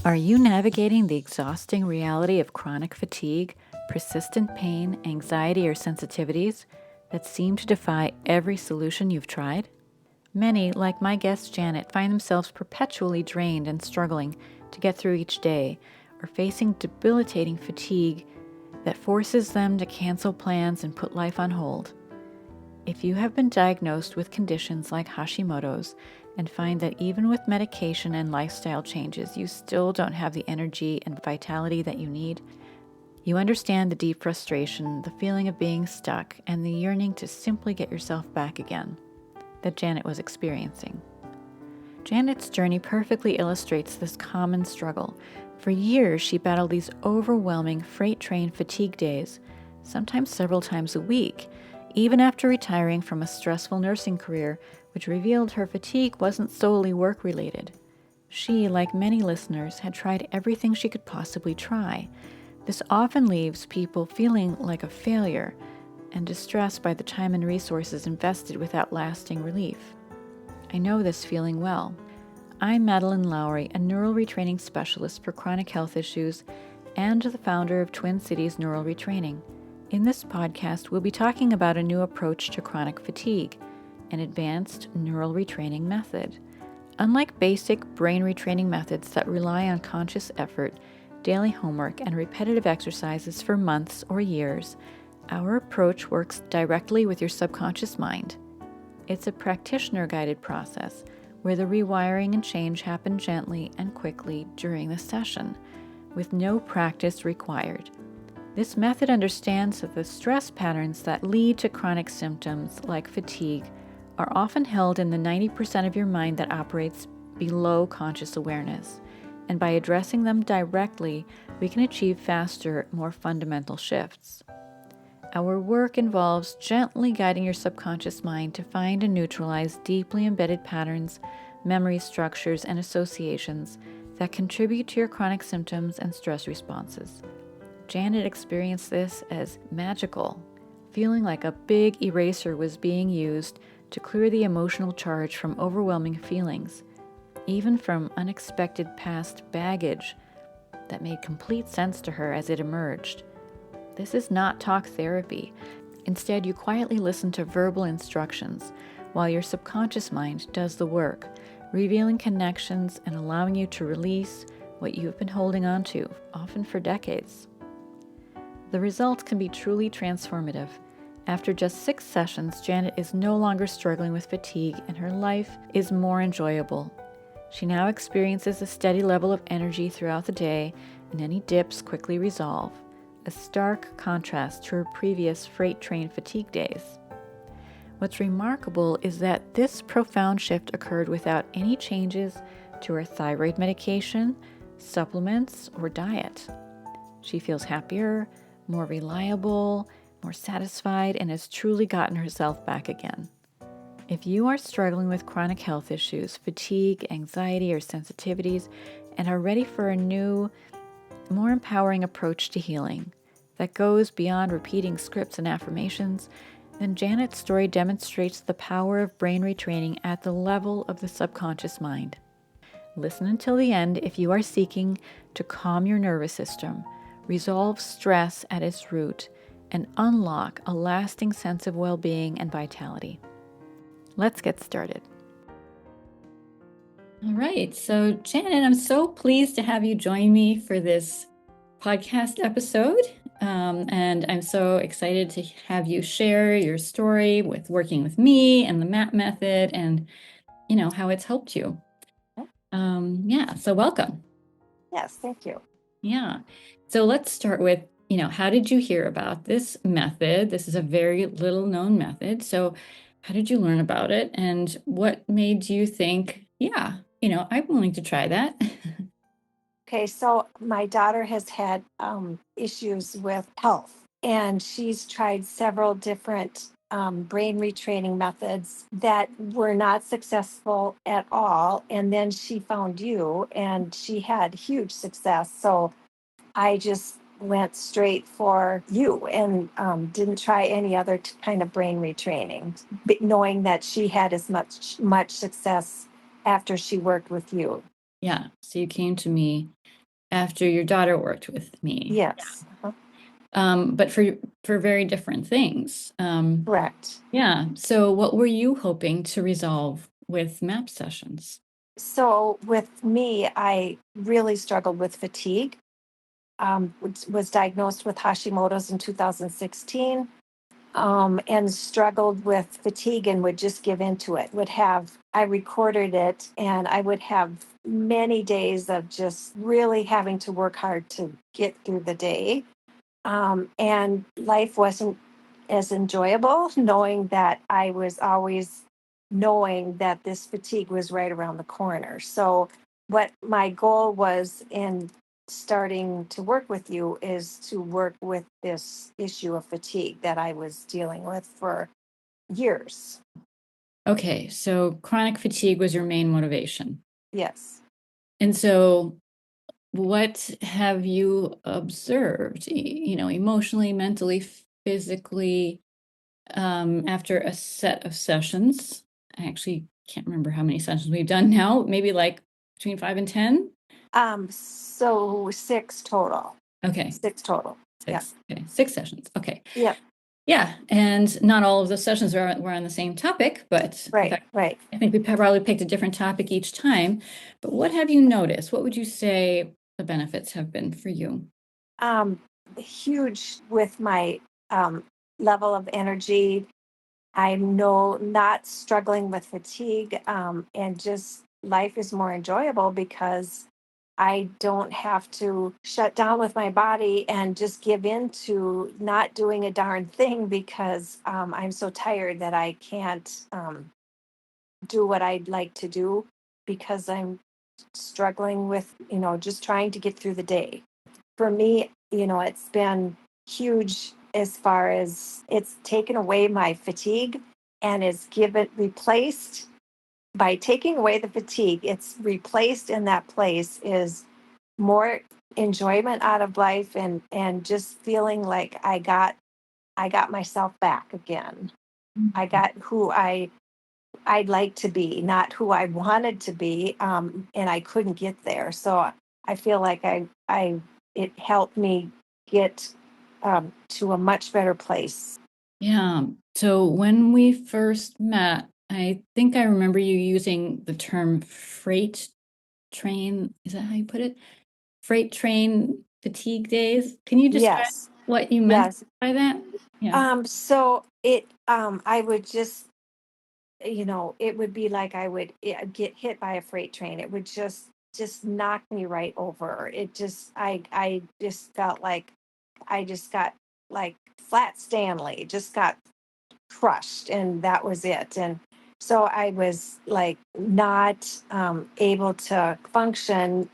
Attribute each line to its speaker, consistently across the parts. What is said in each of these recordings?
Speaker 1: Are you navigating the exhausting reality of chronic fatigue, persistent pain, anxiety, or sensitivities that seem to defy every solution you've tried? Many, like my guest Janet, find themselves perpetually drained and struggling to get through each day, or facing debilitating fatigue that forces them to cancel plans and put life on hold. If you have been diagnosed with conditions like Hashimoto's and find that even with medication and lifestyle changes, you still don't have the energy and vitality that you need, you understand the deep frustration, the feeling of being stuck, and the yearning to simply get yourself back again that Janet was experiencing. Janet's journey perfectly illustrates this common struggle. For years, she battled these overwhelming freight train fatigue days, sometimes several times a week, even after retiring from a stressful nursing career, which revealed her fatigue wasn't solely work-related. She, like many listeners, had tried everything she could possibly try. This often leaves people feeling like a failure and distressed by the time and resources invested without lasting relief. I know this feeling well. I'm Madeleine Lowry, a neural retraining specialist for chronic health issues and the founder of Twin Cities Neural Retraining. In this podcast, we'll be talking about a new approach to chronic fatigue, an advanced neural retraining method. Unlike basic brain retraining methods that rely on conscious effort, daily homework, and repetitive exercises for months or years, our approach works directly with your subconscious mind. It's a practitioner-guided process where the rewiring and change happen gently and quickly during the session, with no practice required. This method understands that the stress patterns that lead to chronic symptoms like fatigue are often held in the 90% of your mind that operates below conscious awareness, and by addressing them directly, we can achieve faster, more fundamental shifts. Our work involves gently guiding your subconscious mind to find and neutralize deeply embedded patterns, memory structures, and associations that contribute to your chronic symptoms and stress responses. Janet experienced this as magical, feeling like a big eraser was being used to clear the emotional charge from overwhelming feelings, even from unexpected past baggage that made complete sense to her as it emerged. This is not talk therapy. Instead, you quietly listen to verbal instructions while your subconscious mind does the work, revealing connections and allowing you to release what you've been holding on to, often for decades. The results can be truly transformative. After just 6 sessions, Janet is no longer struggling with fatigue and her life is more enjoyable. She now experiences a steady level of energy throughout the day, and any dips quickly resolve, a stark contrast to her previous freight train fatigue days. What's remarkable is that this profound shift occurred without any changes to her thyroid medication, supplements, or diet. She feels happier, more reliable, more satisfied, and has truly gotten herself back again. If you are struggling with chronic health issues, fatigue, anxiety, or sensitivities, and are ready for a new, more empowering approach to healing that goes beyond repeating scripts and affirmations, then Janet's story demonstrates the power of brain retraining at the level of the subconscious mind. Listen until the end if you are seeking to calm your nervous system, resolve stress at its root, and unlock a lasting sense of well-being and vitality. Let's get started. All right, so Janet, I'm so pleased to have you join me for this podcast episode, and I'm so excited to have you share your story with working with me and the MAP method, and how it's helped you. So welcome.
Speaker 2: Yes, thank you.
Speaker 1: Yeah, so let's start with how did you hear about this method? This is a very little known method, so how did you learn about it, and what made you think, I'm willing to try that?
Speaker 2: Okay, so my daughter has had issues with health, and she's tried several different brain retraining methods that were not successful at all. And then she found you, and she had huge success. So I just went straight for you and didn't try any other kind of brain retraining, knowing that she had as much success after she worked with you.
Speaker 1: Yeah. So you came to me after your daughter worked with me.
Speaker 2: Yes.
Speaker 1: But for very different things.
Speaker 2: Correct.
Speaker 1: Yeah. So what were you hoping to resolve with MAP sessions?
Speaker 2: So with me, I really struggled with fatigue. Was diagnosed with Hashimoto's in 2016, and struggled with fatigue and would just give into it. I recorded it, and I would have many days of just really having to work hard to get through the day. And life wasn't as enjoyable, knowing that I was always knowing that this fatigue was right around the corner. So, what my goal was in starting to work with you is to work with this issue of fatigue that I was dealing with for years.
Speaker 1: Okay. So chronic fatigue was your main motivation.
Speaker 2: Yes.
Speaker 1: And so what have you observed, emotionally, mentally, physically, after a set of sessions? I actually can't remember how many sessions we've done now, maybe like between 5 and 10.
Speaker 2: So six total.
Speaker 1: Okay.
Speaker 2: Six total. Yeah.
Speaker 1: Six. Okay. 6 sessions. Okay.
Speaker 2: Yep.
Speaker 1: Yeah. And not all of the sessions were on the same topic, but in
Speaker 2: Right.
Speaker 1: fact,
Speaker 2: Right.
Speaker 1: I think we probably picked a different topic each time. But what have you noticed? What would you say the benefits have been for you?
Speaker 2: um, Huge with my level of energy. I know not struggling with fatigue, and just life is more enjoyable because I don't have to shut down with my body and just give in to not doing a darn thing because I'm so tired that I can't do what I'd like to do because I'm struggling with, just trying to get through the day. For me, it's been huge as far as it's taken away my fatigue and it's given replaced by taking away the fatigue, it's replaced in that place is more enjoyment out of life and just feeling like I got myself back again. I got who I'd like to be, not who I wanted to be, and I couldn't get there. So I feel like it helped me get to a much better place.
Speaker 1: Yeah. So when we first met, I think I remember you using the term freight train. Is that how you put it? Freight train fatigue days. Can you describe
Speaker 2: Yes,
Speaker 1: what you meant
Speaker 2: yes.
Speaker 1: by that? Yeah.
Speaker 2: So I would just, it would be like I would get hit by a freight train. It would just knock me right over. I just felt like I just got like flat Stanley, just got crushed, and that was it. And so I was like not able to function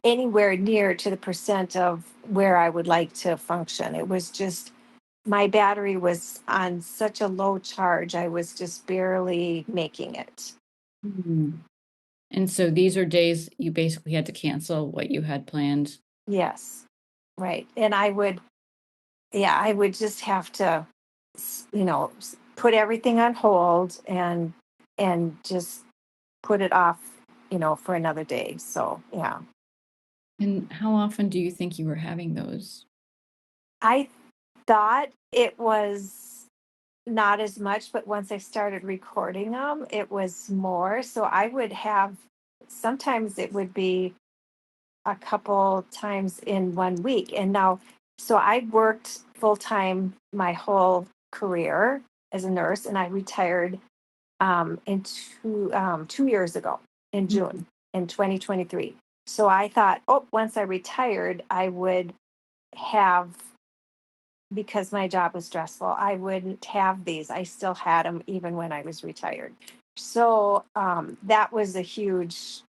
Speaker 2: anywhere near to the percent of where I would like to function. It was just my battery was on such a low charge, I was just barely making it.
Speaker 1: Mhm. And so these are days you basically had to cancel what you had planned.
Speaker 2: Yes, right. And I would just have to, put everything on hold and just put it off, for another day. So yeah,
Speaker 1: And how often do you think you were having those?
Speaker 2: I thought it was not as much, but once I started recording them, it was more. So I would have sometimes it would be a couple times in 1 week. And now, so I worked full time my whole career as a nurse, and I retired in 2 years ago in
Speaker 1: Mhm.
Speaker 2: June in 2023. So I thought, oh, once I retired, I would have, because my job was stressful, I wouldn't have these. I still had them even when I was retired. So that was a huge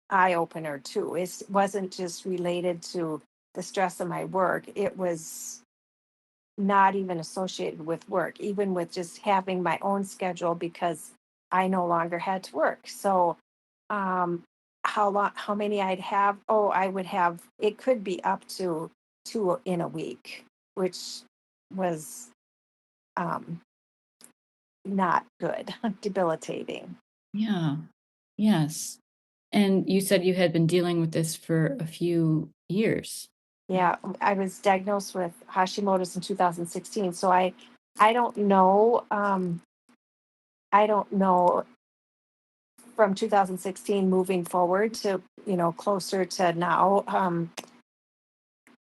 Speaker 2: eye opener too. It wasn't just related to the stress of my work. It was not even associated with work, even with just having my own schedule because I no longer had to work. So, um, how many I'd have? Oh, I would have, it could be up to two in a week, which was um, not good, debilitating.
Speaker 1: Yeah. Yes. And you said you had been dealing with this for a few years.
Speaker 2: Yeah, I was diagnosed with Hashimoto's in 2016. So I don't know. I don't know from 2016 moving forward to, closer to now.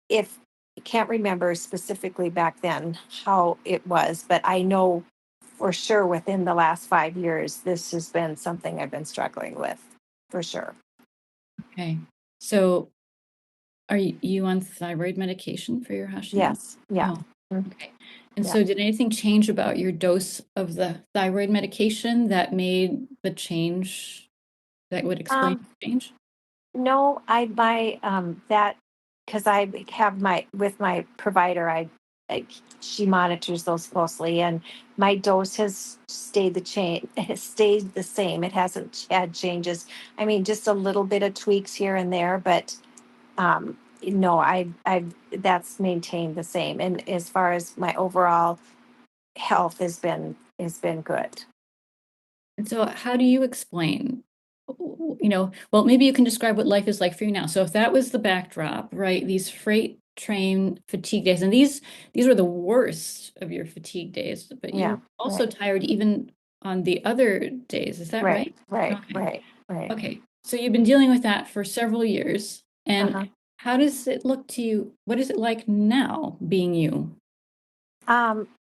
Speaker 2: If I can't remember specifically back then how it was, but I know for sure within the last 5 years, this has been something I've been struggling with for sure.
Speaker 1: Okay. So are you on thyroid medication for your Hashimoto?
Speaker 2: Yes. Yeah.
Speaker 1: Oh,
Speaker 2: Mm,
Speaker 1: okay. And
Speaker 2: yeah.
Speaker 1: so did anything change about your dose of the thyroid medication that made the change that would explain
Speaker 2: Um,
Speaker 1: the change?
Speaker 2: No, I my that because I have my with my provider. I she monitors those closely, and my dose has stayed has stayed the same. It hasn't had changes. I mean, just a little bit of tweaks here and there, but no, I that's maintained the same. And as far as my overall health has been good.
Speaker 1: And so how do you explain, well, maybe you can describe what life is like for you now. So if that was the backdrop, right, these freight train fatigue days, and these were the worst of your fatigue days, but you were
Speaker 2: Yeah.
Speaker 1: also
Speaker 2: Right.
Speaker 1: tired even on the other days. Is that
Speaker 2: Right.
Speaker 1: right?
Speaker 2: Right.
Speaker 1: Okay.
Speaker 2: Right. Right.
Speaker 1: Okay. So you've been dealing with that for several years. And
Speaker 2: Uh-huh.
Speaker 1: how does it look to you? What is it like now being you?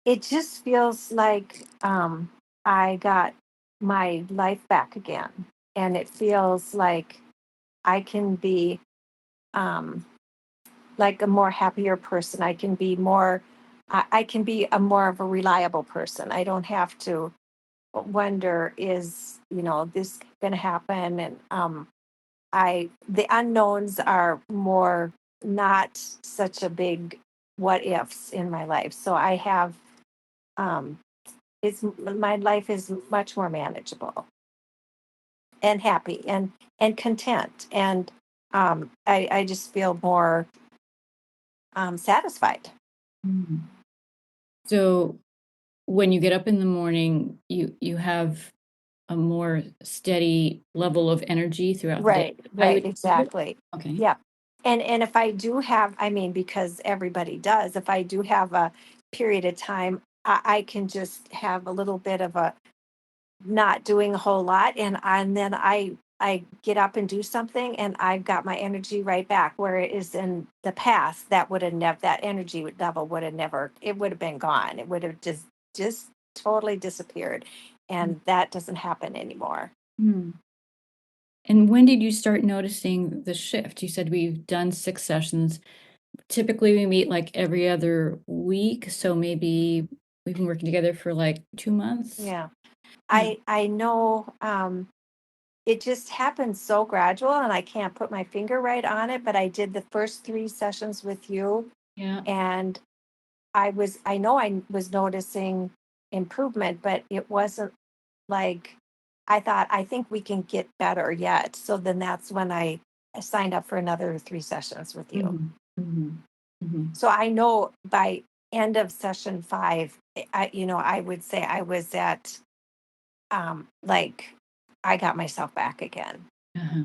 Speaker 2: It just feels like I got my life back again. And it feels like I can be um, like a more happier person. I can be a more of a reliable person. I don't have to wonder, is, this going to happen? And the unknowns are more not such a big what ifs in my life. So I have, um, my life is much more manageable and happy and content, and I just feel more satisfied.
Speaker 1: Mm. So when you get up in the morning, you have a more steady level of energy throughout the day.
Speaker 2: Right,
Speaker 1: I
Speaker 2: right,
Speaker 1: would describe it?
Speaker 2: exactly.
Speaker 1: Okay.
Speaker 2: Yeah. And if I do have, I mean, because everybody does, if I do have a period of time, I can just have a little bit of a not doing a whole lot, and then I get up and do something, and I've got my energy right back, where it is in the past that would have never, that level would have never, it would have been gone. It would have just totally disappeared, and that doesn't happen anymore.
Speaker 1: Mhm. And when did you start noticing the shift? You said we've done 6 sessions. Typically, we meet, like, every other week, so maybe we've been working together for, like, 2 months?
Speaker 2: Yeah.
Speaker 1: Yeah.
Speaker 2: I know, it just happened so gradual, and I can't put my finger right on it, but I did the first 3 sessions with you,
Speaker 1: Yeah.
Speaker 2: and I know I was noticing improvement, but it wasn't like, I thought, I think we can get better yet. So then that's when I signed up for another 3 sessions with you.
Speaker 1: Mhm. Mhm. Mhm.
Speaker 2: So I know by end of session 5, I would say I was at, like, I got myself back again.
Speaker 1: Uh-huh.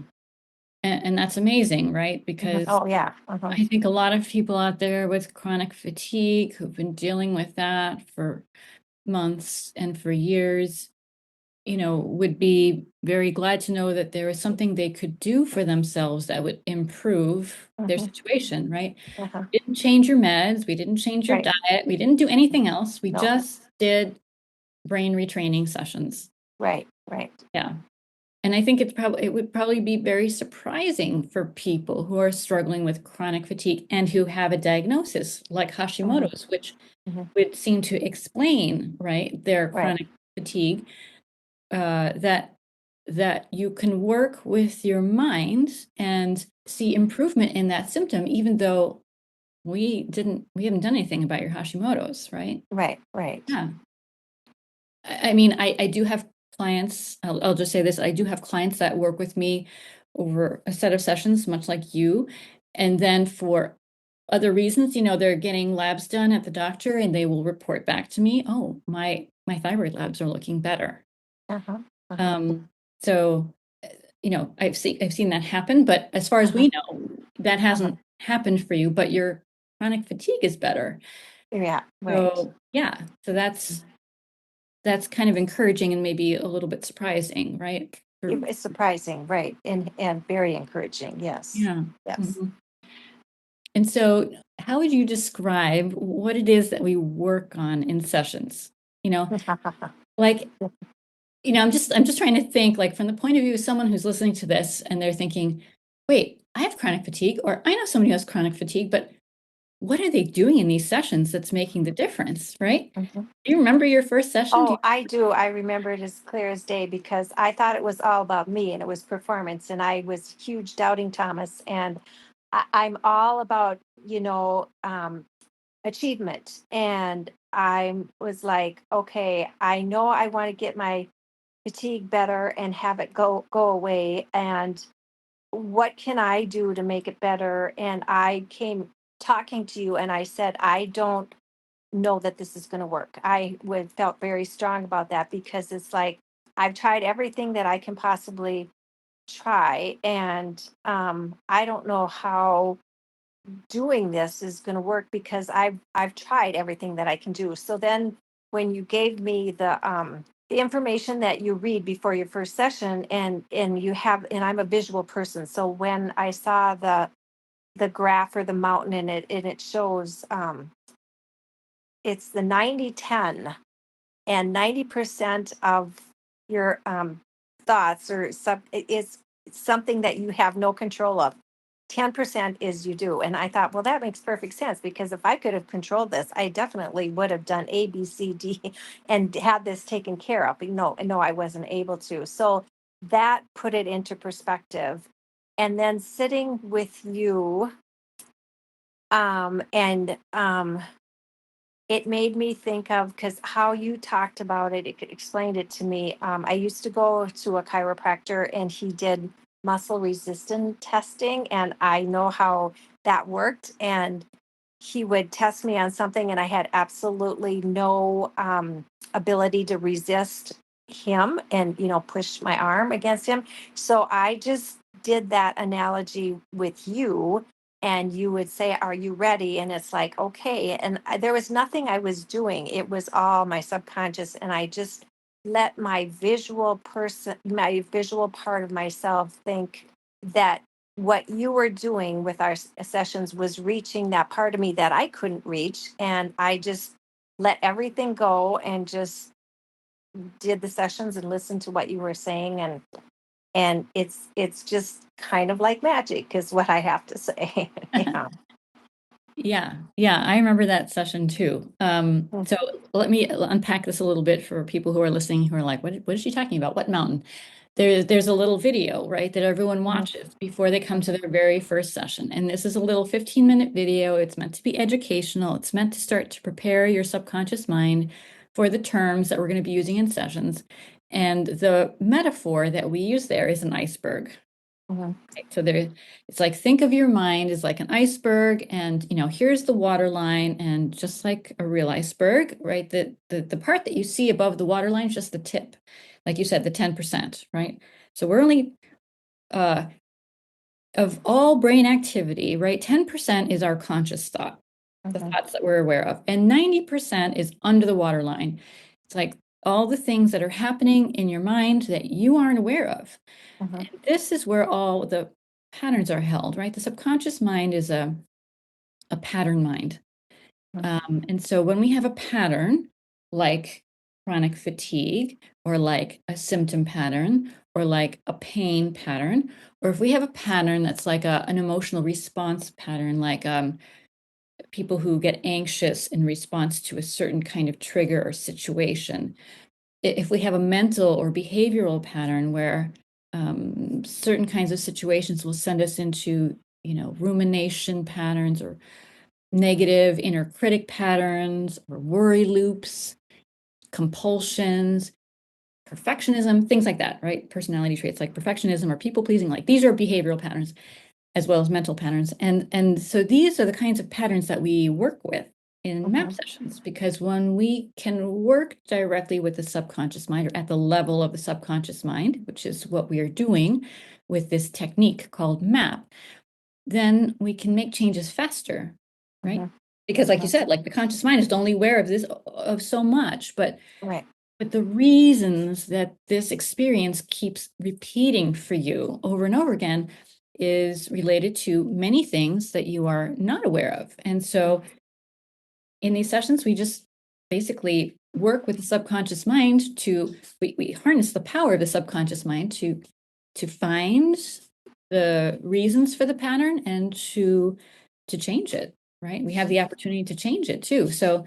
Speaker 1: And that's amazing, right?
Speaker 2: Mhm.
Speaker 1: Because
Speaker 2: Oh, yeah. Uh-huh.
Speaker 1: I think a lot of people out there with chronic fatigue who've been dealing with that for months and for years, would be very glad to know that there is something they could do for themselves that would improve their
Speaker 2: Mhm.
Speaker 1: situation, right?
Speaker 2: Uh-huh.
Speaker 1: We didn't change your meds, we didn't change your
Speaker 2: Right.
Speaker 1: diet, we didn't do anything else. We
Speaker 2: No.
Speaker 1: just did brain retraining sessions.
Speaker 2: Right. Right.
Speaker 1: Yeah. And I think it would probably be very surprising for people who are struggling with chronic fatigue and who have a diagnosis like
Speaker 2: Hmm.
Speaker 1: Hashimoto's, which
Speaker 2: Hmm.
Speaker 1: would seem to explain, right, their
Speaker 2: Right.
Speaker 1: chronic fatigue, that you can work with your mind and see improvement in that symptom, even though we haven't done anything about your Hashimoto's, right?
Speaker 2: Right, right.
Speaker 1: Yeah. I mean, I do have clients, I'll just say this, I do have clients that work with me over a set of sessions, much like you. And then for other reasons, they're getting labs done at the doctor and they will report back to me, oh, my thyroid labs are looking better.
Speaker 2: Uh-huh, uh-huh,
Speaker 1: Um, so, I've seen that happen, but as far as
Speaker 2: uh-huh,
Speaker 1: we know, that
Speaker 2: uh-huh.
Speaker 1: hasn't happened for you, but your chronic fatigue is better.
Speaker 2: Yeah, right.
Speaker 1: So, yeah, so that's kind of encouraging and maybe a little bit surprising, right?
Speaker 2: It's surprising, right, and very encouraging. Yes,
Speaker 1: Yeah.
Speaker 2: yes.
Speaker 1: Mhm. And so, how would you describe what it is that we work on in sessions? You know, like, I'm just trying to think, like, from the point of view of someone who's listening to this and they're thinking, wait, I have chronic fatigue, or I know somebody who has chronic fatigue, but what are they doing in these sessions that's making the difference, right?
Speaker 2: Mhm.
Speaker 1: Do you remember your first session? Do
Speaker 2: Oh,
Speaker 1: you?
Speaker 2: I do. I remember it as clear as day because I thought it was all about me and it was performance, and I was huge doubting Thomas. And I'm all about, achievement. And I was like, okay, I know I want to get my fatigue better and have it go away. And what can I do to make it better? And I came talking to you, and I said, I don't know that this is going to work. I would felt very strong about that because it's like I've tried everything that I can possibly try, and I don't know how doing this is going to work because I've tried everything that I can do. So then when you gave me the information that you read before your first session, and you have, and I'm a visual person, so when I saw the graph or the mountain in it, and it shows it's the 90-10, and 90% of your thoughts or is something that you have no control of. 10% is you do. And I thought, well, that makes perfect sense because if I could have controlled this, I definitely would have done A, B, C, D and had this taken care of. But no, I wasn't able to. So that put it into perspective. And then sitting with you, and it made me think of, because how you talked about it, explained it to me. I used to go to a chiropractor and he did muscle resistance testing, and I know how that worked. And he would test me on something, and I had absolutely no ability to resist him and, push my arm against him. So I just did that analogy with you, and you would say, are you ready? And it's like, okay. And there was nothing I was doing, it was all my subconscious. And I just let my visual part of myself think that what you were doing with our sessions was reaching that part of me that I couldn't reach. And I just let everything go and just did the sessions and listened to what you were saying. And it's just kind of like magic is what I have to say. Yeah.
Speaker 1: Yeah, yeah, I remember that session too. So let me unpack this a little bit for people who are listening who are like, what is she talking about? What mountain? There's a little video, right, that everyone
Speaker 2: Mhm,
Speaker 1: watches before they come to
Speaker 2: mhm,
Speaker 1: their very first session. And this is a little 15-minute video. It's meant to be educational. It's meant to start to prepare your subconscious mind for the terms that we're going to be using in sessions. And the metaphor that we use there is an iceberg.
Speaker 2: mhm,
Speaker 1: So it's like, think of your mind as like an iceberg, and here's the water line, and just like a real iceberg, right? The part that you see above the water line is just the tip, like you said, the 10%, right? So we're only uh, of all brain activity, right? 10% is our conscious thought, the
Speaker 2: mhm,
Speaker 1: thoughts that we're aware of, and 90% is under the water line. It's like all the things that are happening in your mind that you aren't aware of.
Speaker 2: mhm,
Speaker 1: This is where all the patterns are held, right? The subconscious mind is a pattern mind.
Speaker 2: mhm,
Speaker 1: And so when we have a pattern like chronic fatigue, or like a symptom pattern, or like a pain pattern, or if we have a pattern that's like an emotional response pattern, like people who get anxious in response to a certain kind of trigger or situation, if we have a mental or behavioral pattern where certain kinds of situations will send us into rumination patterns, or negative inner critic patterns or worry loops, compulsions, perfectionism, things like that, right? Personality traits like perfectionism or people pleasing, like these are behavioral patterns as well as mental patterns. And so these are the kinds of patterns that we work with in map
Speaker 2: Mm-hmm.
Speaker 1: sessions, because when we can work directly with the subconscious mind or at the level of the subconscious mind, which is what we are doing with this technique called map, then we can make changes faster, right?
Speaker 2: Mm-hmm.
Speaker 1: Because like you
Speaker 2: Mm-hmm.
Speaker 1: said, like the conscious mind is only aware of this of so much,
Speaker 2: Right.
Speaker 1: but the reasons that this experience keeps repeating for you over and over again is related to many things that you are not aware of. And so in these sessions, we just basically work with the subconscious mind to we harness the power of the subconscious mind to find the reasons for the pattern and to change it, right? We have the opportunity to change it too. So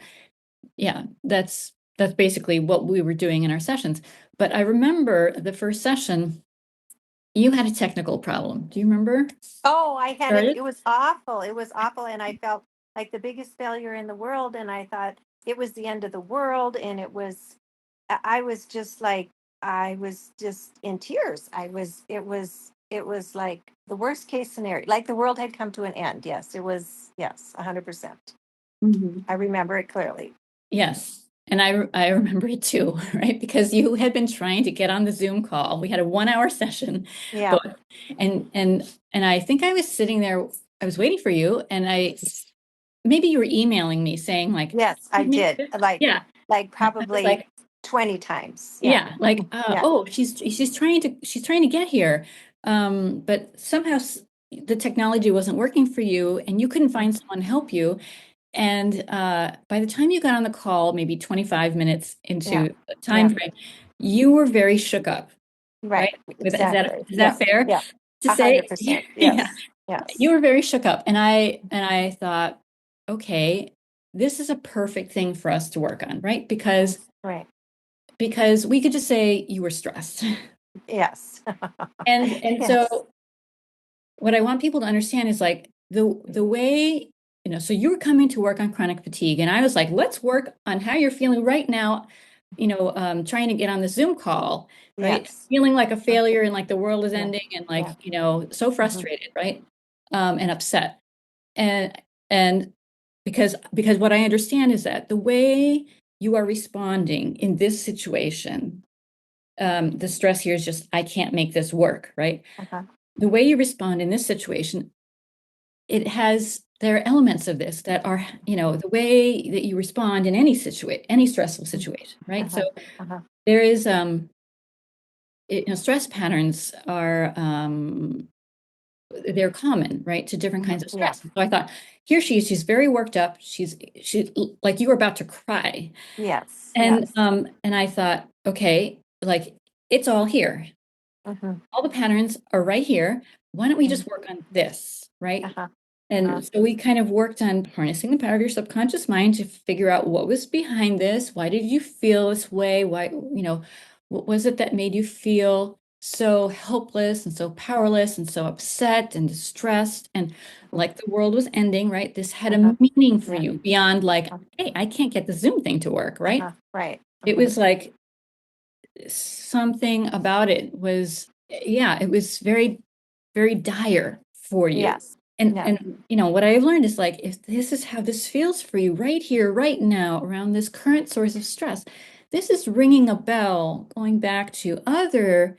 Speaker 1: yeah, that's basically what we were doing in our sessions. But I remember the first session, you had a technical problem. Do you remember?
Speaker 2: Oh, I had it.
Speaker 1: Started?
Speaker 2: It was awful. It was awful. And I felt like the biggest failure in the world. And I thought it was the end of the world. And I was just like, I was just in tears. It was like the worst case scenario. Like the world had come to an end. Yes, it was. Yes, 100%.
Speaker 1: Mhm.
Speaker 2: I remember it clearly.
Speaker 1: Yes. And I remember it too, right? Because you had been trying to get on the Zoom call. We had a 1 hour session,
Speaker 2: Yeah.
Speaker 1: but and I think I was sitting there, I was waiting for you, and I maybe you were emailing me saying like,
Speaker 2: Yes, I did.
Speaker 1: yeah.
Speaker 2: Like
Speaker 1: I was
Speaker 2: probably
Speaker 1: like,
Speaker 2: 20 times. Yeah.
Speaker 1: yeah, like
Speaker 2: Yeah.
Speaker 1: oh, she's trying to get here. But somehow the technology wasn't working for you and you couldn't find someone to help you. And by the time you got on the call, maybe 25 minutes
Speaker 2: Yeah.
Speaker 1: into the time
Speaker 2: Yeah.
Speaker 1: frame, you were very shook up, right?
Speaker 2: Right. Exactly.
Speaker 1: Is
Speaker 2: Yeah.
Speaker 1: that fair
Speaker 2: Yeah.
Speaker 1: to
Speaker 2: A
Speaker 1: say?
Speaker 2: hundred percent.
Speaker 1: Yeah,
Speaker 2: Yes. Yes.
Speaker 1: you were very shook up. And I thought, okay, this is a perfect thing for us to work on, right?
Speaker 2: Mhm. Right.
Speaker 1: Because we could just say you were stressed.
Speaker 2: Yes.
Speaker 1: And
Speaker 2: Yes.
Speaker 1: so what I want people to understand is like the way, so you were coming to work on chronic fatigue, and I was like, let's work on how you're feeling right now, trying to get on the Zoom call, right?
Speaker 2: Yes.
Speaker 1: Feeling like a failure and like the world is
Speaker 2: Yeah.
Speaker 1: ending and like,
Speaker 2: Yeah.
Speaker 1: so
Speaker 2: Hmm.
Speaker 1: frustrated, right? And upset. And because what I understand is that the way you are responding in this situation, the stress here is just, I can't make this work, right?
Speaker 2: Uh-huh.
Speaker 1: The way you respond in this situation, there are elements of this that are, the way that you respond in any stressful situation, right? So
Speaker 2: Uh-huh. Uh-huh.
Speaker 1: there is, stress patterns are, they're common, right, to different
Speaker 2: Hmm.
Speaker 1: kinds of
Speaker 2: Yeah.
Speaker 1: stress. So I thought, here she's very worked up. She's like you were about to cry.
Speaker 2: Yes.
Speaker 1: And
Speaker 2: Yes.
Speaker 1: and I thought, okay, like it's all here.
Speaker 2: Hmm.
Speaker 1: All the patterns are right here. Why don't we
Speaker 2: Hmm.
Speaker 1: just work on this, right?
Speaker 2: Uh-huh. Uh-huh.
Speaker 1: And so we kind of worked on harnessing the power of your subconscious mind to figure out what was behind this. Why did you feel this way? Why, what was it that made you feel so helpless and so powerless and so upset and distressed and like the world was ending, right? This had
Speaker 2: Uh-huh.
Speaker 1: a meaning for
Speaker 2: Yeah.
Speaker 1: you beyond like,
Speaker 2: Uh-huh.
Speaker 1: hey, I can't get the Zoom thing to work, right?
Speaker 2: Uh-huh. Right.
Speaker 1: It
Speaker 2: Hmm.
Speaker 1: was like something about it was, yeah, it was very, very dire for you.
Speaker 2: Yes.
Speaker 1: And
Speaker 2: Yeah.
Speaker 1: and what I've learned is like if this is how this feels for you right here, right now, around this current source of stress, this is ringing a bell going back to other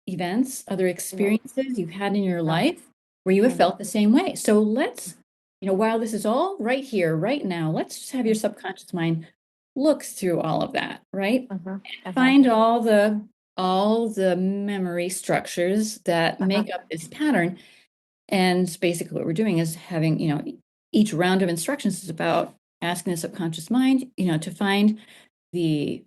Speaker 1: events, other
Speaker 2: Yeah.
Speaker 1: experiences you've had in your
Speaker 2: Uh,
Speaker 1: life where you have
Speaker 2: mhm.
Speaker 1: felt the same way. So let's, while this is all right here, right now, let's just have your subconscious mind look through all of that, right?
Speaker 2: Mhm. Uh-huh.
Speaker 1: Find all the memory structures that
Speaker 2: Uh-huh.
Speaker 1: make up this pattern. And basically what we're doing is having, each round of instructions is about asking the subconscious mind, to find the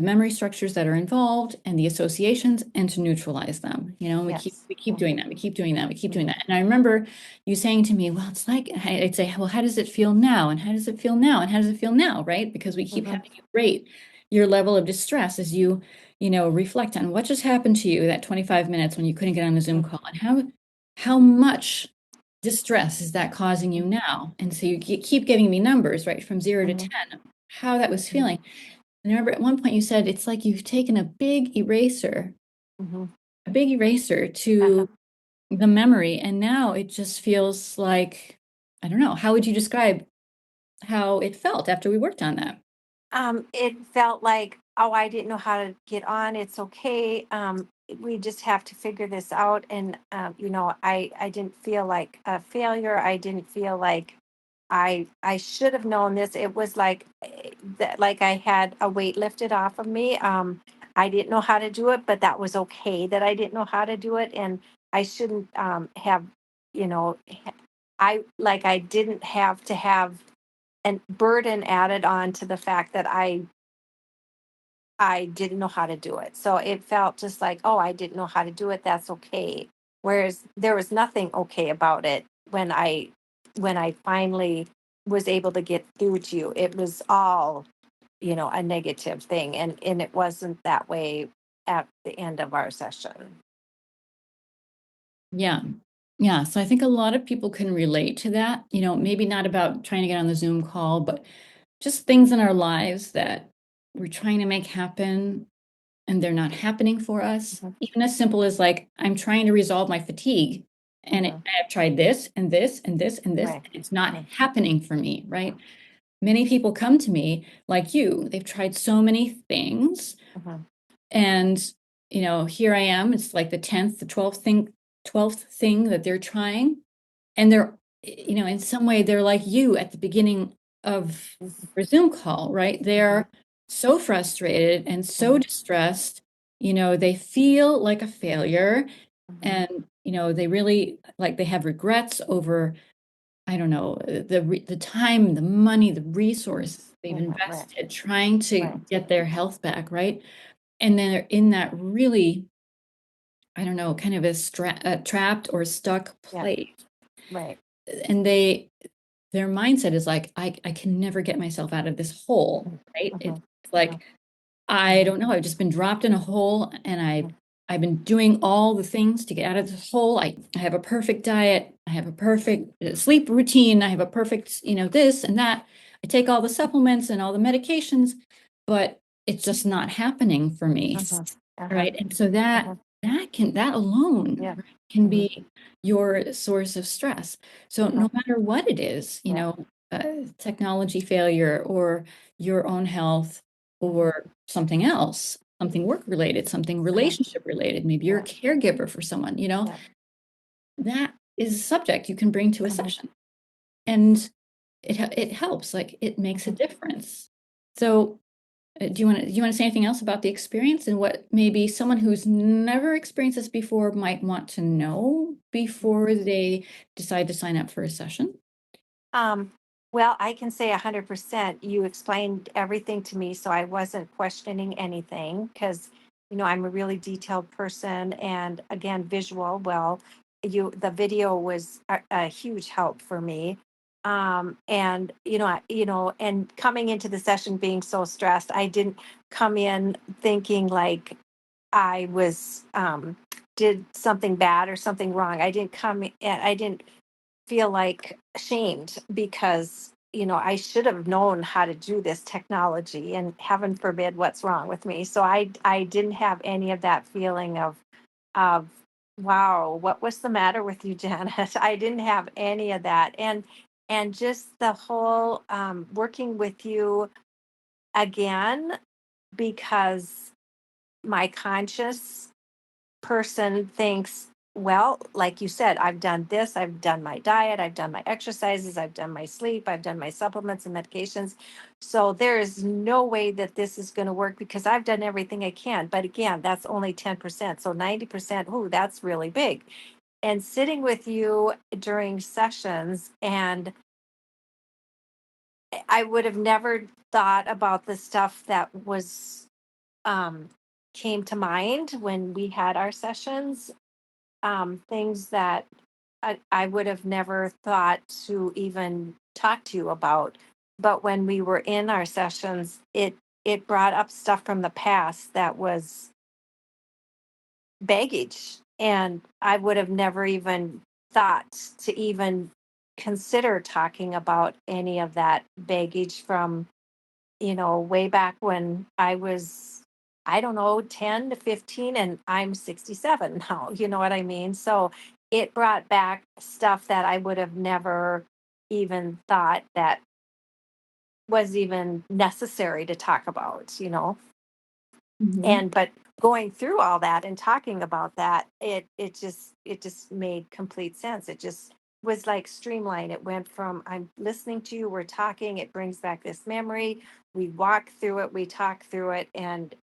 Speaker 1: memory structures that are involved and the associations and to neutralize them. And we keep
Speaker 2: Yes.
Speaker 1: we keep
Speaker 2: Mhm.
Speaker 1: doing that. We keep doing that. We keep doing
Speaker 2: Mhm.
Speaker 1: that. And I remember you saying to me, well, it's like I'd say, well, how does it feel now? And how does it feel now? And how does it feel now? Right? Because we keep
Speaker 2: Mhm.
Speaker 1: having you rate your level of distress as you, reflect on what just happened to you that 25 minutes when you couldn't get on the Zoom
Speaker 2: Mhm.
Speaker 1: call and how much distress is that causing you now? And so you keep giving me numbers, right, from 0 to
Speaker 2: Mhm.
Speaker 1: 10, how that was
Speaker 2: Mhm.
Speaker 1: feeling. And I remember at one point you said it's like you've taken
Speaker 2: Mhm.
Speaker 1: a big eraser
Speaker 2: Uh-huh.
Speaker 1: to the memory, and now it just feels like, I don't know, how would you describe how it felt after we worked on that?
Speaker 2: It felt like, oh, I didn't know how to get on. It's okay. We just have to figure this out. And I didn't feel like a failure. I didn't feel like I should have known this. It was like that, like I had a weight lifted off of me. I didn't know how to do it, but that was okay that I didn't know how to do it, and I shouldn't have, you know, I didn't have to have and burden added on to the fact that I didn't know how to do it. So it felt just like, oh, I didn't know how to do it. That's okay. Whereas there was nothing okay about it when I finally was able to get through to you. It was all, a negative thing. And it wasn't that way at the end of our session.
Speaker 1: Yeah. Yeah. So I think a lot of people can relate to that, maybe not about trying to get on the Zoom call, but just things in our lives that we're trying to make happen and they're not happening for us.
Speaker 2: Mhm.
Speaker 1: Even as simple as like, I'm trying to resolve my fatigue and
Speaker 2: Mhm.
Speaker 1: I've tried this and this and this and this,
Speaker 2: Right.
Speaker 1: and it's not
Speaker 2: Mhm.
Speaker 1: happening for me, right? Many people come to me like you, they've tried so many things.
Speaker 2: Mhm.
Speaker 1: And, here I am. It's like the 10th, the 12th thing that they're trying. And they're, in some way, they're like you at the beginning of
Speaker 2: Mhm.
Speaker 1: your Zoom call, right?
Speaker 2: Mhm.
Speaker 1: They're so frustrated and so
Speaker 2: Mhm.
Speaker 1: distressed. They feel like a failure.
Speaker 2: Mhm.
Speaker 1: And, they really like they have regrets over, I don't know, the time, the money, the
Speaker 2: Mhm.
Speaker 1: resources they've
Speaker 2: Yeah, right.
Speaker 1: invested trying to
Speaker 2: Right.
Speaker 1: get their health back, right? And then they're in that really, I don't know, kind of a trapped or stuck
Speaker 2: Yeah.
Speaker 1: place.
Speaker 2: Right.
Speaker 1: And their mindset is like, I can never get myself out of this hole,
Speaker 2: Mhm.
Speaker 1: right? It's
Speaker 2: Mhm. Mhm.
Speaker 1: like, I
Speaker 2: Mhm.
Speaker 1: don't know, I've just been dropped in a hole and
Speaker 2: Mhm.
Speaker 1: I've been doing all the things to get out of this hole. I have a perfect diet, I have a perfect sleep routine, I have a perfect, this and that. I take all the supplements and all the medications, but it's just not happening for me.
Speaker 2: Mhm. Uh-huh.
Speaker 1: Right. And so that
Speaker 2: Uh-huh.
Speaker 1: that alone,
Speaker 2: Yeah.
Speaker 1: right, can
Speaker 2: Mhm.
Speaker 1: be your source of stress. So
Speaker 2: Uh-huh.
Speaker 1: no matter what it is,
Speaker 2: Yeah.
Speaker 1: technology failure or your own health
Speaker 2: Mhm.
Speaker 1: or something else, something work related, something
Speaker 2: Uh-huh.
Speaker 1: relationship related, maybe you're a
Speaker 2: Yeah.
Speaker 1: caregiver for someone,
Speaker 2: Yeah.
Speaker 1: that is a subject you can bring to a
Speaker 2: Mhm.
Speaker 1: session. And it helps, like it makes a
Speaker 2: Mhm.
Speaker 1: do so do you want to say anything else about the experience and what maybe someone who's never experienced this before might want to know before they decide to sign up for a session?
Speaker 2: Um, well, I can say 100%. You explained everything to me, so I wasn't questioning anything because, I'm a really detailed person, and again, visual. Well, the video was a huge help for me. And and coming into the session being so stressed, I didn't come in thinking like I was did something bad or something wrong. I didn't feel like ashamed because I should have known how to do this technology, and heaven forbid what's wrong with me. So I didn't have any of that feeling of wow, what was the matter with you, Janet? I didn't have any of that. And just the whole working with you again, because my conscious person thinks, well, like you said, I've done this, I've done my diet, I've done my exercises, I've done my sleep, I've done my supplements and medications. So there is no way that this is going to work because I've done everything I can. But again, that's only 10%. So 90%, ooh, that's really big. And sitting with you during sessions, and I would have never thought about the stuff that was um came to mind when we had our sessions, things that I would have never thought to even talk to you about. But when we were in our sessions, it brought up stuff from the past that was baggage, and I would have never even thought to even consider talking about any of that baggage from, way back when I was, I don't know, 10 to 15, and I'm 67 now. You know what I mean? So it brought back stuff that I would have never even thought that was even necessary to talk about.
Speaker 1: Mhm.
Speaker 2: And but going through all that and talking about that, it just made complete sense. It just was like streamlined. It went from, I'm listening to you, we're talking, it brings back this memory, we walk through it, we talk through it, and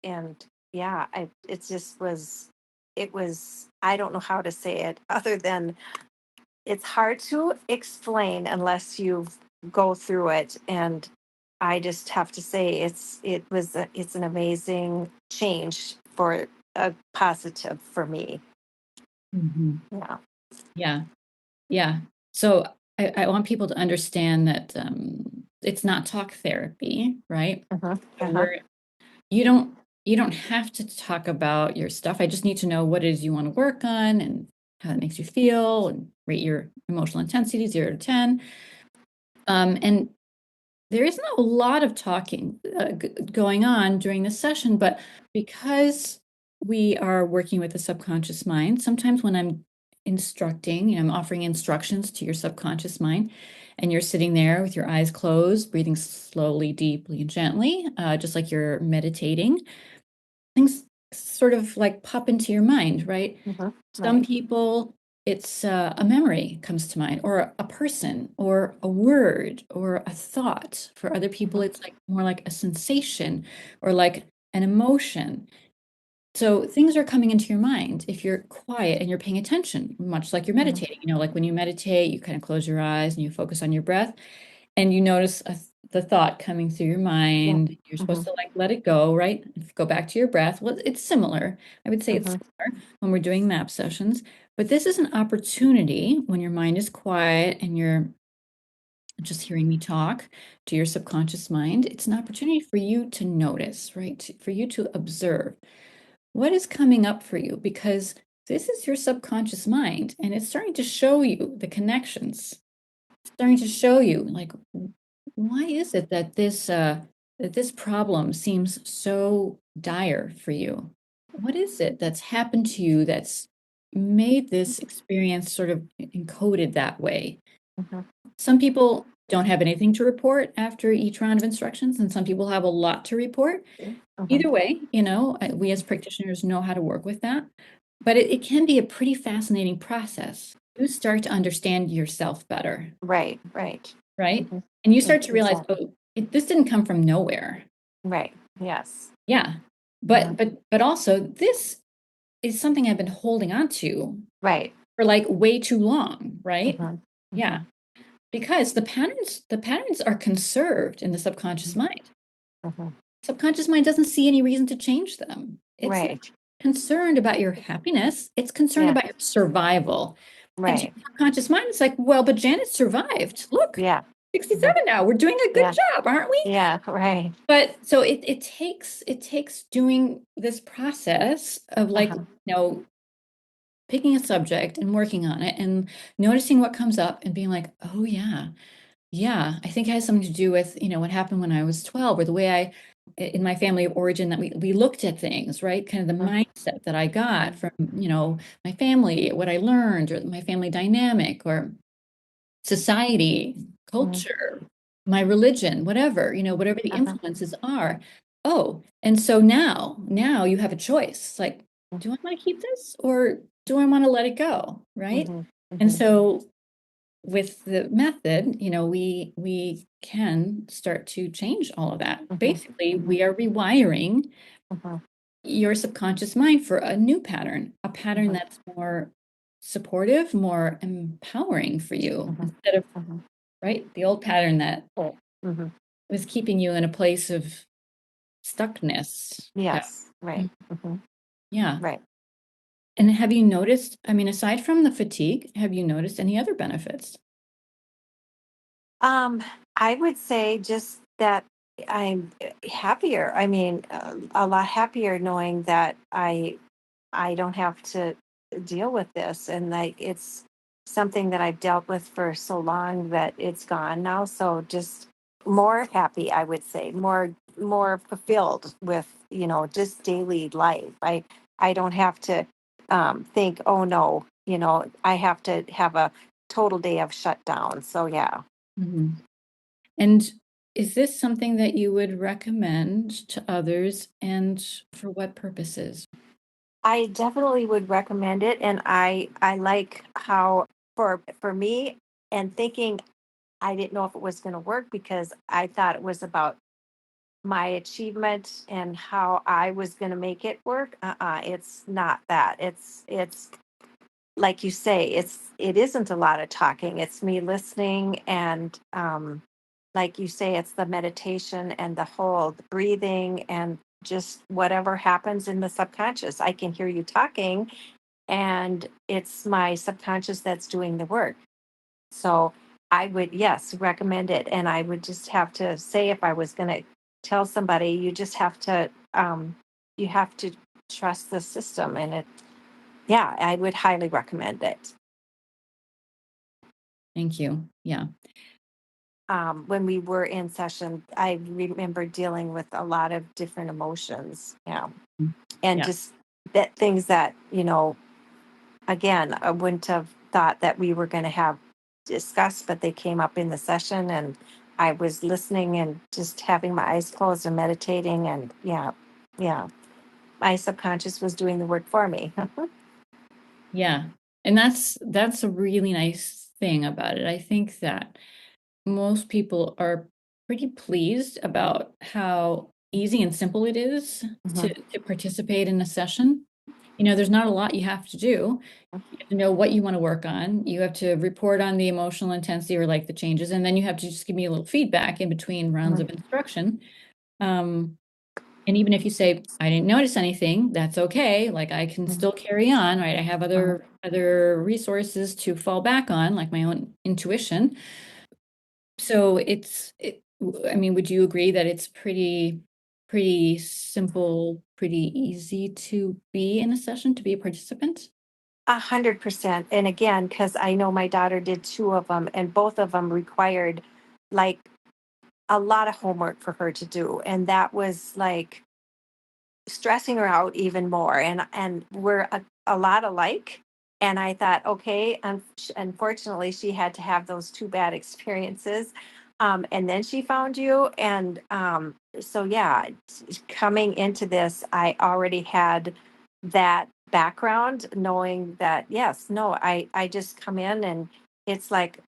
Speaker 2: yeah, it just was, it was, I don't know how to say it other than, it's hard to explain unless you go through it. And I just have to say, it's an amazing change for a positive for me.
Speaker 1: Mhm.
Speaker 2: Yeah.
Speaker 1: Yeah. Yeah. So I want people to understand that it's not talk therapy, right?
Speaker 2: Uh-huh.
Speaker 1: So
Speaker 2: Uh-huh.
Speaker 1: you don't have to talk about your stuff. I just need to know what it is you want to work on and how it makes you feel and rate your emotional intensity 0 to 10. And there isn't a lot of talking going on during this session, but because we are working with the subconscious mind, sometimes when I'm instructing, I'm offering instructions to your subconscious mind, and you're sitting there with your eyes closed, breathing slowly, deeply, and gently, just like you're meditating, things sort of like pop into your mind, right?
Speaker 2: Uh-huh.
Speaker 1: Some
Speaker 2: Right.
Speaker 1: people, it's a memory comes to mind, or a person, or a word, or a thought. For other people,
Speaker 2: Uh-huh.
Speaker 1: it's like more like a sensation or like an emotion. So things are coming into your mind if you're quiet and you're paying attention, much like you're
Speaker 2: Uh-huh.
Speaker 1: meditating. Like when you meditate, you kind of close your eyes and you focus on your breath and you notice the thought coming through your
Speaker 2: Yeah.
Speaker 1: mind. You're supposed
Speaker 2: Uh-huh.
Speaker 1: to like let it go, right? Go back to your breath. Well, it's similar. I would say it's
Speaker 2: Uh-huh.
Speaker 1: similar when we're doing map sessions, but this is an opportunity when your mind is quiet and you're just hearing me talk to your subconscious mind. It's an opportunity for you to notice, right? For you to observe what is coming up for you, because this is your subconscious mind and it's starting to show you the connections, starting to show you like why is it that this problem seems so dire for you? What is it that's happened to you that's made this experience sort of encoded that way?
Speaker 2: Uh-huh.
Speaker 1: Some people don't have anything to report after each round of instructions, and some people have a lot to report.
Speaker 2: Uh-huh.
Speaker 1: Either way, we as practitioners know how to work with that, but it can be a pretty fascinating process. You start to understand yourself better,
Speaker 2: Right. Right.
Speaker 1: right?
Speaker 2: Uh-huh.
Speaker 1: And you start to realize,
Speaker 2: Exactly.
Speaker 1: oh, this didn't come from nowhere.
Speaker 2: Right. Yes.
Speaker 1: Yeah.
Speaker 2: Uh-huh.
Speaker 1: But also this is something I've been holding on to
Speaker 2: Right.
Speaker 1: for like way too long, right?
Speaker 2: Uh-huh.
Speaker 1: Yeah.
Speaker 2: Uh-huh.
Speaker 1: Because the patterns are conserved in the subconscious mind.
Speaker 2: Uh-huh.
Speaker 1: Subconscious mind doesn't see any reason to change them. It's not
Speaker 2: Right.
Speaker 1: concerned about your happiness. It's concerned
Speaker 2: Yeah.
Speaker 1: about your survival. And to
Speaker 2: Right.
Speaker 1: your subconscious mind, it's like, well, but Janet survived. Look,
Speaker 2: Yeah. Uh-huh.
Speaker 1: 67 now. We're doing a good
Speaker 2: Yeah.
Speaker 1: job, aren't we?
Speaker 2: Yeah. Right.
Speaker 1: But so it takes doing this process of like,
Speaker 2: Uh-huh.
Speaker 1: picking a subject and working on it and noticing what comes up and being like, oh yeah, yeah, I think it has something to do with, what happened when I was 12, or the way in my family of origin, that we looked at things, right? Kind of the
Speaker 2: Uh-huh.
Speaker 1: mindset that I got from, my family, what I learned, or my family dynamic, or society,
Speaker 2: Uh-huh.
Speaker 1: culture, my religion, whatever the
Speaker 2: Uh-huh.
Speaker 1: influences are. Oh, and so now you have a choice. Like, do I want to keep this or do I want to let it go? Right.
Speaker 2: Uh-huh.
Speaker 1: And
Speaker 2: Uh-huh.
Speaker 1: so with the method, we can start to change all of that.
Speaker 2: Uh-huh.
Speaker 1: Basically,
Speaker 2: Uh-huh.
Speaker 1: we are rewiring
Speaker 2: Uh-huh.
Speaker 1: your subconscious mind for a new pattern, a pattern
Speaker 2: Uh-huh.
Speaker 1: that's more supportive, more empowering for you
Speaker 2: Uh-huh.
Speaker 1: instead of,
Speaker 2: Uh-huh.
Speaker 1: right, the old pattern that
Speaker 2: Oh. Uh-huh.
Speaker 1: was keeping you in a place of stuckness. Yeah.
Speaker 2: Yes. Right.
Speaker 1: Mm.
Speaker 2: Uh-huh.
Speaker 1: Yeah.
Speaker 2: Right.
Speaker 1: And have you noticed, I mean, aside from the fatigue, have you noticed any other benefits?
Speaker 2: Um, I would say just that I'm happier. I mean, a lot happier knowing that I don't have to deal with this, and like something that I've dealt with for so long that it's gone now. So just more happy, I would say, more fulfilled with, just daily life. I don't have to think, oh no, I have to have a total day of shutdown. So yeah.
Speaker 1: Mhm. And is this something that you would recommend to others, and for what purposes?
Speaker 2: I definitely would recommend it, and I like how for me, and thinking I didn't know if it was going to work because I thought it was about my achievement and how I was going to make it work. It's not that. It's like you say, it isn't a lot of talking. It's me listening, and like you say, it's the meditation and the whole breathing and just whatever happens in the subconscious. I can hear you talking, and it's my subconscious that's doing the work. So I would, yes, recommend it. And I would just have to say, if I was going to tell somebody, you have to trust the system. And yeah, I would highly recommend it.
Speaker 1: Thank you. Yeah.
Speaker 2: When we were in session, I remember dealing with a lot of different emotions. Yeah.
Speaker 1: Mm.
Speaker 2: And
Speaker 1: Yeah.
Speaker 2: just that things that, again, I wouldn't have thought that we were going to have discussed, but they came up in the session, and I was listening and just having my eyes closed and meditating. And yeah, yeah, my subconscious was doing the work for me.
Speaker 1: Yeah. And that's a really nice thing about it. I think that most people are pretty pleased about how easy and simple it is to
Speaker 2: Mhm,
Speaker 1: participate in a session. There's not a lot you have to do. You have to know what you want to work on. You have to report on the emotional intensity or like the changes, and then you have to just give me a little feedback in between rounds
Speaker 2: mhm,
Speaker 1: of instruction. Um, and even if you say, I didn't notice anything, that's okay. Like I can
Speaker 2: mhm,
Speaker 1: still carry on, right? I have
Speaker 2: mhm.
Speaker 1: other resources to fall back on, like my own intuition. So I mean, would you agree that it's pretty simple, pretty easy to be in a session, to be a participant?
Speaker 2: 100%. And again, because I know my daughter did two of them, and both of them required like a lot of homework for her to do. And that was like stressing her out even more, and we're a lot alike. And I thought, okay, unfortunately she had to have those two bad experiences, and then she found you. And so yeah, coming into this, I already had that background, knowing that yes, no, I just come in, and it's like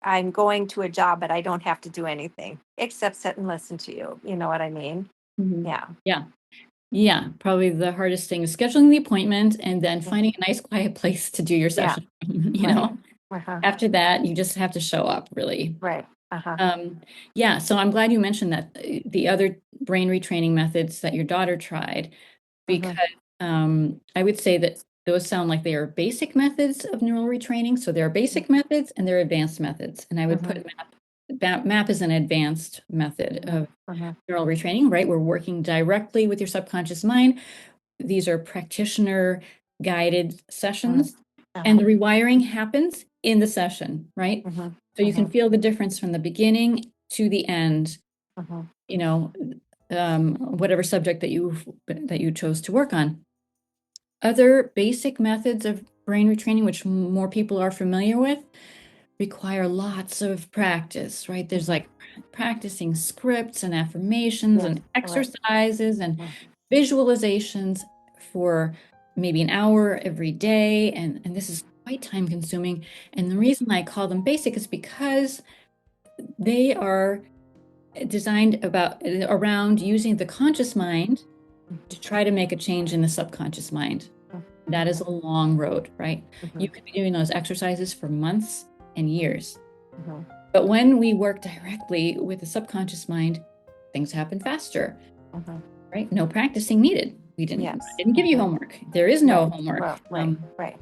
Speaker 2: I'm going to a job, but I don't have to do anything except sit and listen to you. You know what I mean?
Speaker 1: Mhm.
Speaker 2: Yeah.
Speaker 1: Yeah. Yeah, probably the hardest thing is scheduling the appointment and then
Speaker 2: Yeah.
Speaker 1: finding a nice quiet place to do your
Speaker 2: Yeah.
Speaker 1: session,
Speaker 2: Right. Uh-huh.
Speaker 1: After that, you just have to show up, really.
Speaker 2: Right. Uh-huh.
Speaker 1: Um, yeah, so I'm glad you mentioned that, the other brain retraining methods that your daughter tried,
Speaker 2: Mm-hmm.
Speaker 1: because, I would say that those sound like they are basic methods of neural retraining. So there are basic methods and there are advanced methods, and I would
Speaker 2: Mm-hmm.
Speaker 1: put MAP as an advanced method
Speaker 2: Mm-hmm.
Speaker 1: of
Speaker 2: Mm-hmm.
Speaker 1: neural retraining, right? We're working directly with your subconscious mind. These are practitioner guided
Speaker 2: Mm-hmm.
Speaker 1: sessions, and
Speaker 2: Uh-huh.
Speaker 1: the rewiring happens in the session, right?
Speaker 2: Mm-hmm.
Speaker 1: So you
Speaker 2: Mm-hmm.
Speaker 1: can feel the difference from the beginning to the end,
Speaker 2: Mm-hmm.
Speaker 1: you know, whatever subject that you chose to work on. Other basic methods of brain retraining, which more people are familiar with, require lots of practice, right? There's
Speaker 2: Mm-hmm.
Speaker 1: like practicing scripts and affirmations
Speaker 2: Yes.
Speaker 1: and
Speaker 2: Right.
Speaker 1: exercises and
Speaker 2: Mm-hmm.
Speaker 1: visualizations for maybe an hour every day. And this is quite time consuming. And the reason I call them basic is because they are designed around using the conscious mind to try to make a change in the subconscious mind. That is a long road, right?
Speaker 2: Mm-hmm.
Speaker 1: You could be doing those exercises for months and years.
Speaker 2: Mm-hmm.
Speaker 1: But when we work directly with the subconscious mind, things happen faster,
Speaker 2: Mm-hmm.
Speaker 1: right? No practicing needed.
Speaker 2: Yes.
Speaker 1: Didn't give you
Speaker 2: Mm-hmm.
Speaker 1: homework. There is no
Speaker 2: Right.
Speaker 1: homework.
Speaker 2: Well, right. Right.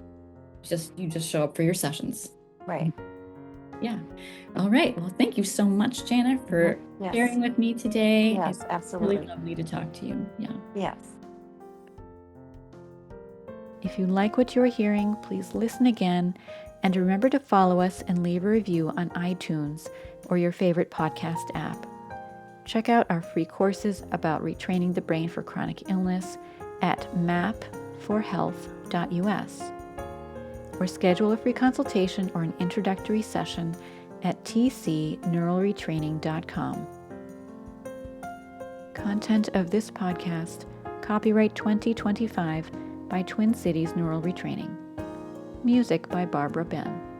Speaker 1: Just you just show up for your sessions.
Speaker 2: Right.
Speaker 1: Yeah. All right. Well, thank you so much, Jana,
Speaker 2: Mm-hmm.
Speaker 1: for
Speaker 2: Yes.
Speaker 1: sharing with me today. It's
Speaker 2: Yes.
Speaker 1: really
Speaker 2: Absolutely.
Speaker 1: lovely to talk to you. Yeah.
Speaker 2: Yes.
Speaker 1: If you like what you're hearing, please listen again And remember to follow us and leave a review on iTunes or your favorite podcast app. Check out our free courses about retraining the brain for chronic illness at mapforhealth.us, or schedule a free consultation or an introductory session at tcneuralretraining.com. Content of this podcast, copyright 2025 by Twin Cities Neural Retraining. Music by Barbara Ben.